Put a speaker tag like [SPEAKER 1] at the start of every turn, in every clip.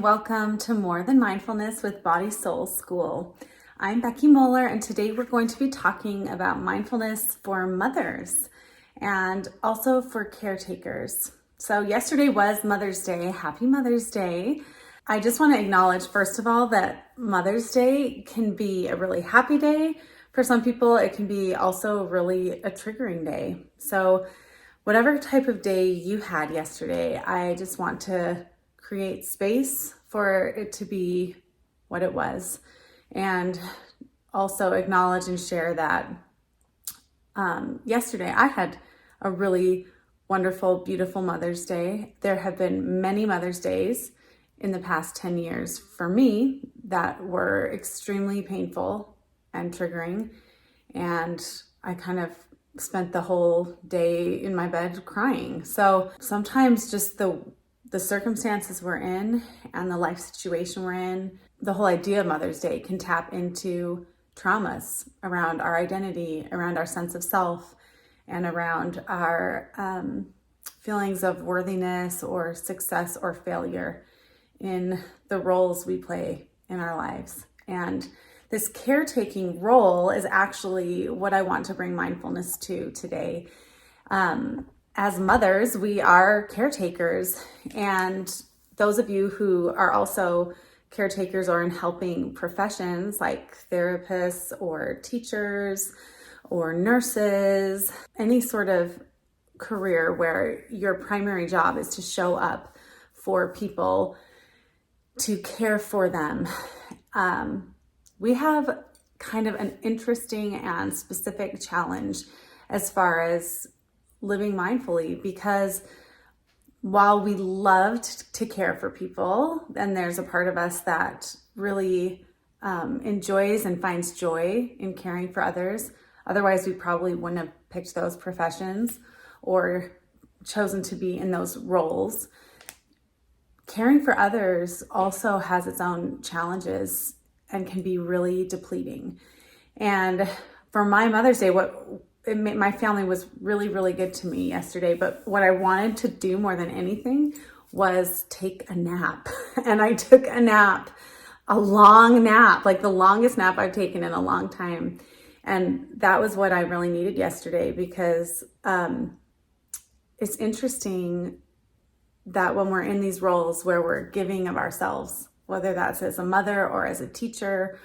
[SPEAKER 1] welcome to More Than Mindfulness with Body Soul School. I'm Becky Moeller, and today we're going to be talking about mindfulness for mothers and also for caretakers. So yesterday was Mother's Day. Happy Mother's Day. I just want to acknowledge, first of all, that Mother's Day can be a really happy day. For some people, it can be also really a triggering day. So whatever type of day you had yesterday, I just want to create space for it to be what it was, and also acknowledge and share that yesterday I had a really wonderful, beautiful Mother's Day. There have been many Mother's Days in the past 10 years for me that were extremely painful and triggering, and I kind of spent the whole day in my bed crying. So sometimes just the circumstances we're in and the life situation we're in, the whole idea of Mother's Day can tap into traumas around our identity, around our sense of self, and around our feelings of worthiness or success or failure in the roles we play in our lives. And this caretaking role is actually what I want to bring mindfulness to today. As mothers, we are caretakers, and those of you who are also caretakers or in helping professions like therapists or teachers or nurses, any sort of career where your primary job is to show up for people, to care for them. We have kind of an interesting and specific challenge as far as living mindfully, because while we loved to care for people, and there's a part of us that really enjoys and finds joy in caring for others, otherwise we probably wouldn't have picked those professions or chosen to be in those roles. Caring for others also has its own challenges and can be really depleting. And for my Mother's Day, my family was really, really good to me yesterday, but what I wanted to do more than anything was take a nap. And I took a nap, a long nap, like the longest nap I've taken in a long time. And that was what I really needed yesterday, because it's interesting that when we're in these roles where we're giving of ourselves, whether that's as a mother or as a teacher,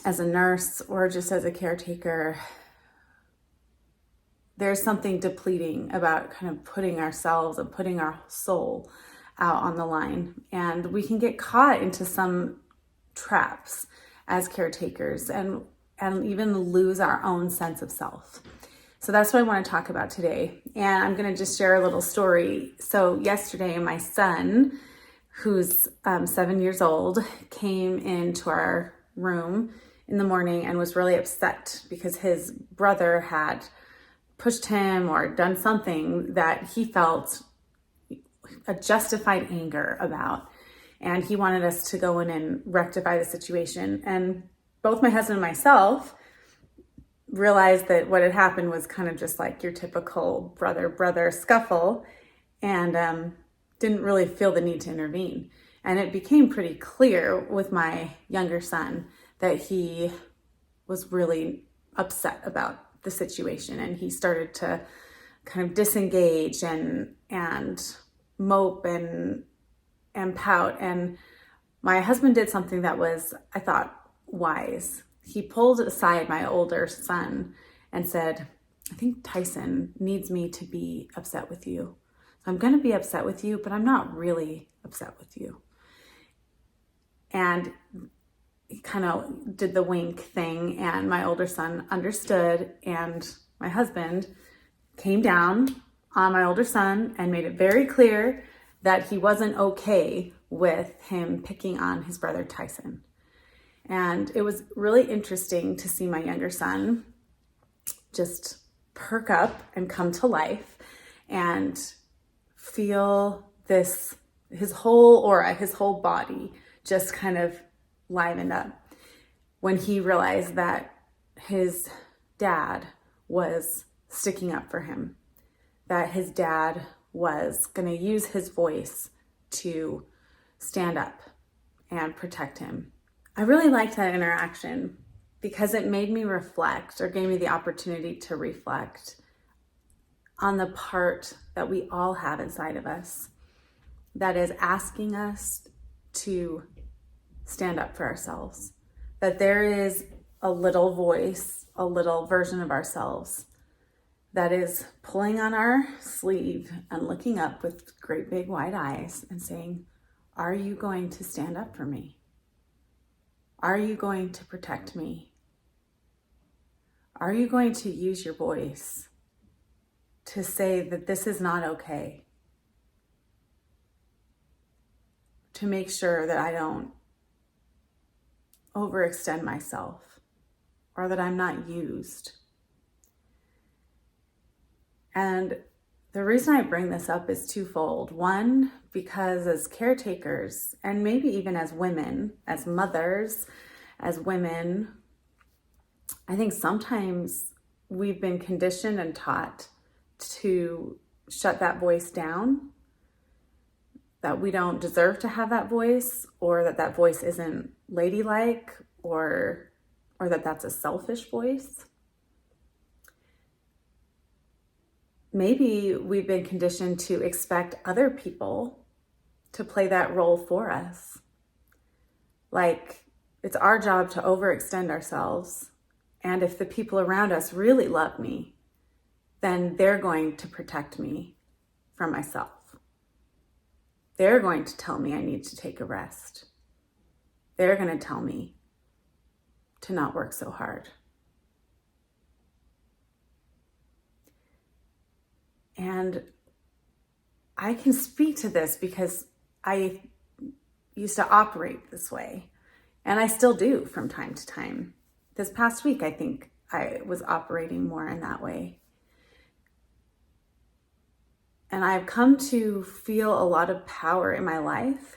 [SPEAKER 1] as a nurse, or just as a caretaker, there's something depleting about kind of putting ourselves and putting our soul out on the line. And we can get caught into some traps as caretakers and even lose our own sense of self. So that's what I want to talk about today. And I'm going to just share a little story. So yesterday, my son, who's 7 years old, came into our room in the morning and was really upset because his brother had pushed him or done something that he felt a justified anger about. And he wanted us to go in and rectify the situation. And both my husband and myself realized that what had happened was kind of just like your typical brother scuffle, and didn't really feel the need to intervene. And it became pretty clear with my younger son that he was really upset about the situation, and he started to kind of disengage and mope and pout. And my husband did something that was, I thought, wise. He pulled aside my older son and said, "I think Tyson needs me to be upset with you. So I'm going to be upset with you, but I'm not really upset with you." And he kind of did the wink thing, and my older son understood, and my husband came down on my older son and made it very clear that he wasn't okay with him picking on his brother Tyson. And it was really interesting to see my younger son just perk up and come to life and feel this, his whole aura, his whole body just kind of livened up when he realized that his dad was sticking up for him, that his dad was going to use his voice to stand up and protect him. I really liked that interaction because it made me reflect, or gave me the opportunity to reflect on the part that we all have inside of us that is asking us to stand up for ourselves. That there is a little voice, a little version of ourselves that is pulling on our sleeve and looking up with great big wide eyes and saying, are you going to stand up for me? Are you going to protect me? Are you going to use your voice to say that this is not okay? To make sure that I don't overextend myself or that I'm not used. And the reason I bring this up is twofold. One, because as caretakers, and maybe even as women, as mothers, as women, I think sometimes we've been conditioned and taught to shut that voice down, that we don't deserve to have that voice, or that that voice isn't ladylike, or that that's a selfish voice. Maybe we've been conditioned to expect other people to play that role for us. Like, it's our job to overextend ourselves, and if the people around us really love me, then they're going to protect me from myself. They're going to tell me I need to take a rest. They're going to tell me to not work so hard. And I can speak to this because I used to operate this way, and I still do from time to time. This past week, I think I was operating more in that way. And I've come to feel a lot of power in my life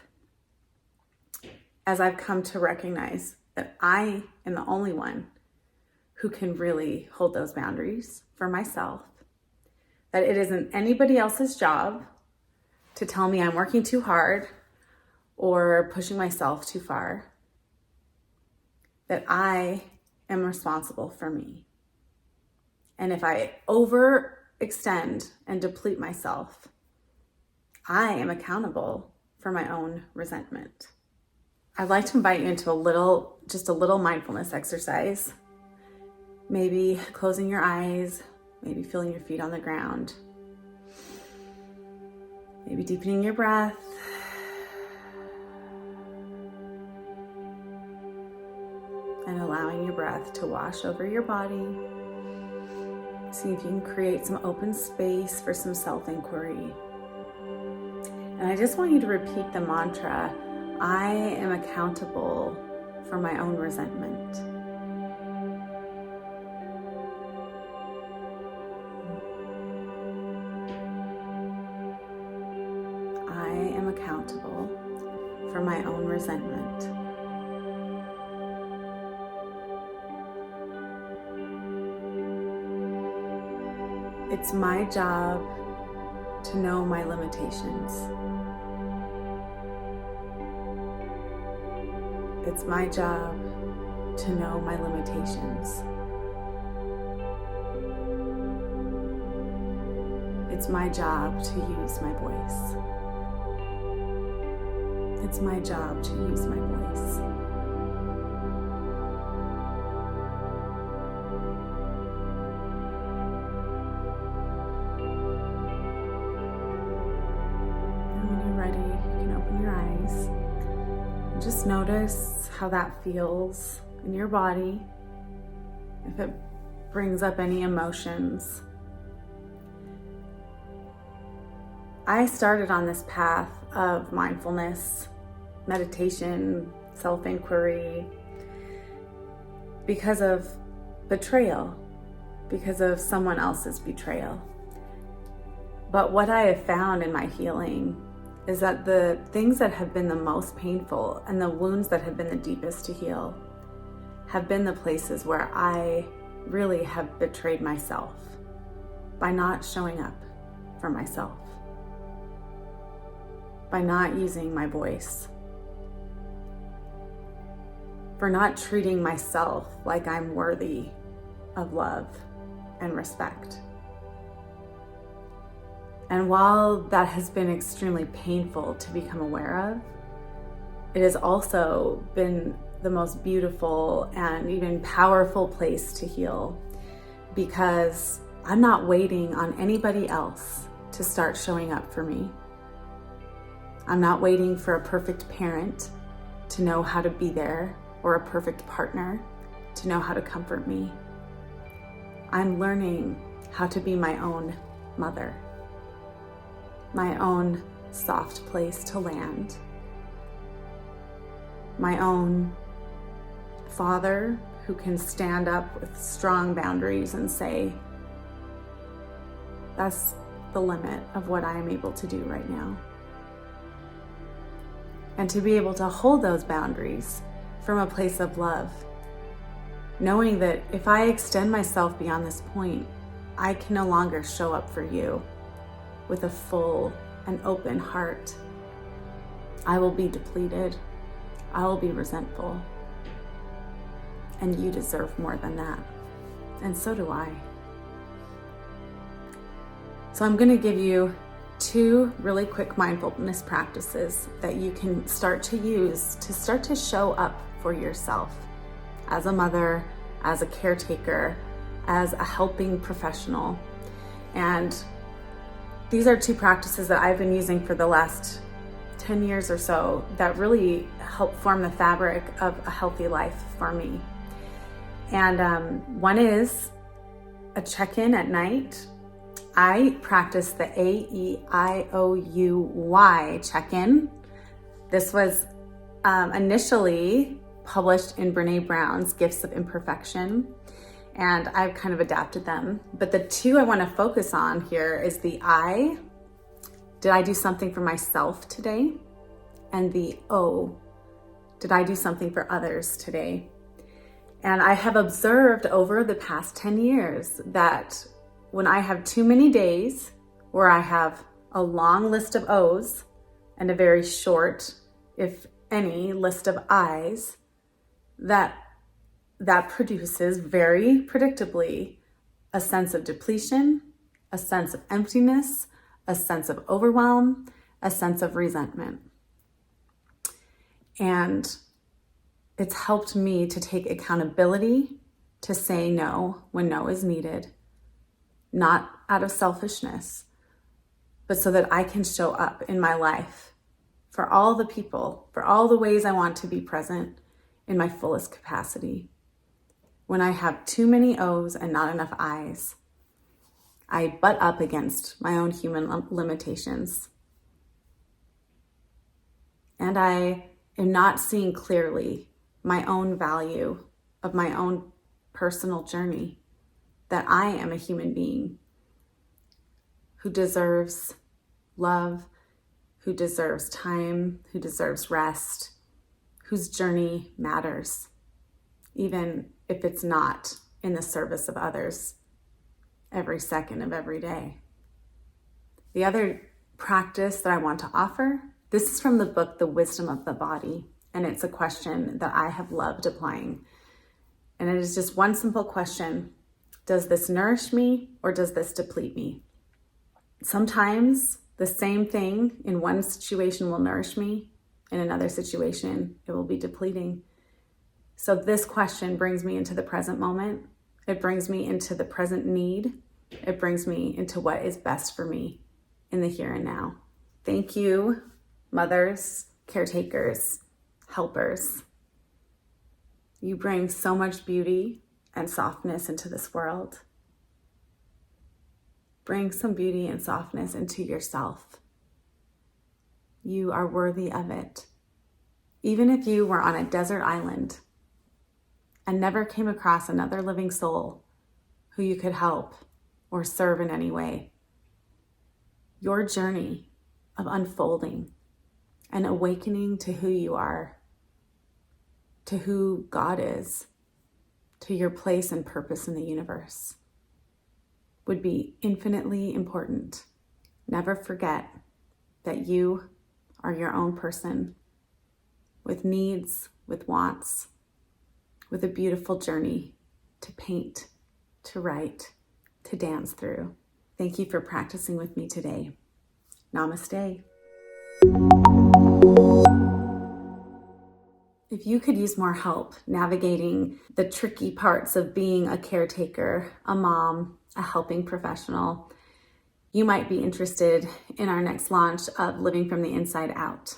[SPEAKER 1] as I've come to recognize that I am the only one who can really hold those boundaries for myself. That it isn't anybody else's job to tell me I'm working too hard or pushing myself too far. That I am responsible for me. And if I overextend and deplete myself, I am accountable for my own resentment. I'd like to invite you into just a little mindfulness exercise. Maybe closing your eyes, maybe feeling your feet on the ground. Maybe deepening your breath. And allowing your breath to wash over your body. See if you can create some open space for some self-inquiry. And I just want you to repeat the mantra, I am accountable for my own resentment. I am accountable for my own resentment. It's my job to know my limitations. It's my job to know my limitations. It's my job to use my voice. It's my job to use my voice. Just notice how that feels in your body, if it brings up any emotions. I started on this path of mindfulness, meditation, self-inquiry because of betrayal, because of someone else's betrayal. But what I have found in my healing is that the things that have been the most painful and the wounds that have been the deepest to heal have been the places where I really have betrayed myself by not showing up for myself, by not using my voice, for not treating myself like I'm worthy of love and respect. And while that has been extremely painful to become aware of, it has also been the most beautiful and even powerful place to heal, because I'm not waiting on anybody else to start showing up for me. I'm not waiting for a perfect parent to know how to be there, or a perfect partner to know how to comfort me. I'm learning how to be my own mother, my own soft place to land, my own father who can stand up with strong boundaries and say, that's the limit of what I am able to do right now. And to be able to hold those boundaries from a place of love, knowing that if I extend myself beyond this point, I can no longer show up for you with a full and open heart. I will be depleted. I will be resentful. And you deserve more than that. And so do I. So I'm going to give you 2 really quick mindfulness practices that you can start to use to start to show up for yourself as a mother, as a caretaker, as a helping professional. And these are 2 practices that I've been using for the last 10 years or so that really help form the fabric of a healthy life for me. And one is a check-in at night. I practice the AEIOUY check-in. This was initially published in Brene Brown's Gifts of Imperfection, and I've kind of adapted them. But the 2 I want to focus on here is the I, did I do something for myself today? And the O, did I do something for others today? And I have observed over the past 10 years that when I have too many days where I have a long list of O's and a very short, if any, list of I's, that produces very predictably a sense of depletion, a sense of emptiness, a sense of overwhelm, a sense of resentment. And it's helped me to take accountability, to say no when no is needed, not out of selfishness, but so that I can show up in my life for all the people, for all the ways I want to be present in my fullest capacity. When I have too many O's and not enough I's, I butt up against my own human limitations. And I am not seeing clearly my own value of my own personal journey, that I am a human being who deserves love, who deserves time, who deserves rest, whose journey matters, even if it's not in the service of others every second of every day. The other practice that I want to offer, this is from the book, The Wisdom of the Body, and it's a question that I have loved applying. And it is just one simple question. Does this nourish me or does this deplete me? Sometimes the same thing in one situation will nourish me. In another situation, it will be depleting. So this question brings me into the present moment. It brings me into the present need. It brings me into what is best for me in the here and now. Thank you, mothers, caretakers, helpers. You bring so much beauty and softness into this world. Bring some beauty and softness into yourself. You are worthy of it. Even if you were on a desert island and never came across another living soul who you could help or serve in any way, your journey of unfolding and awakening to who you are, to who God is, to your place and purpose in the universe, would be infinitely important. Never forget that you are your own person with needs, with wants, with a beautiful journey to paint, to write, to dance through. Thank you for practicing with me today. Namaste. If you could use more help navigating the tricky parts of being a caretaker, a mom, a helping professional, you might be interested in our next launch of Living from the Inside Out.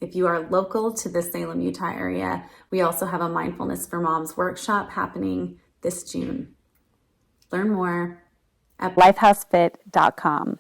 [SPEAKER 1] If you are local to the Salem, Utah area, we also have a Mindfulness for Moms workshop happening this June. Learn more at lifehousefit.com.